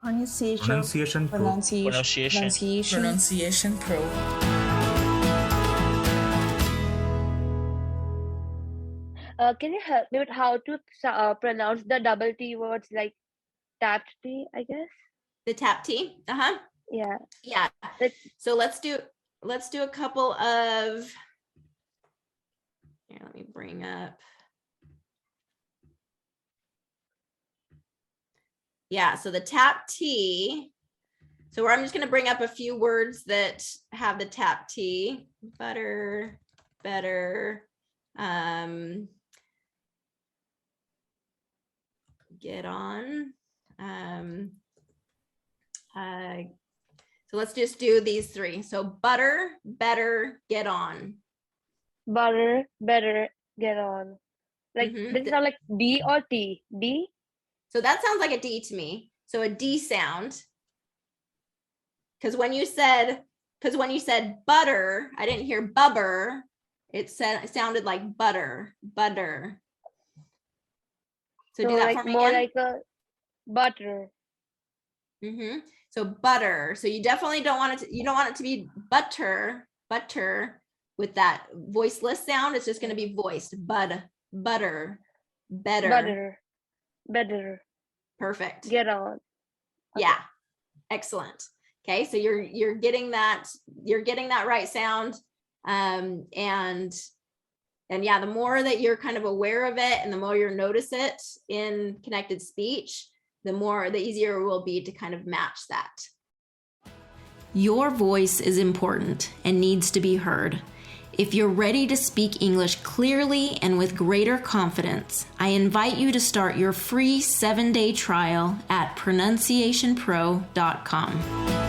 Pronunciation Pro. Pronunciation Pro. Can you help me with how to pronounce the double T words like tapped T, I guess? The tap T. Yeah. Yeah. Like, So let's do a couple of. Here, let me bring up. Yeah. So the tap T. So I'm just going to bring up a few words that have the tap T. Butter, better. Get on. So let's just do these three. So butter, better, get on. butter, better, get on. Like, Mhm. does it sound like D or T? D? So that sounds like a D to me. So a D sound. Because when you said butter, I didn't hear bubber. It sounded like butter. So do that like for me more again. like a butter. So butter. So you definitely don't want it to, you don't want it to be butter with that voiceless sound. It's just going to be voiced. Butter, better. Better. Perfect. Get on. Okay. Yeah. Excellent. Okay. So you're getting that right sound. And yeah, the more that you're kind of aware of it and the more you notice it in connected speech, the easier it will be to kind of match that. Your voice is important and needs to be heard. If you're ready to speak English clearly and with greater confidence, I invite you to start your free 7-day trial at pronunciationpro.com.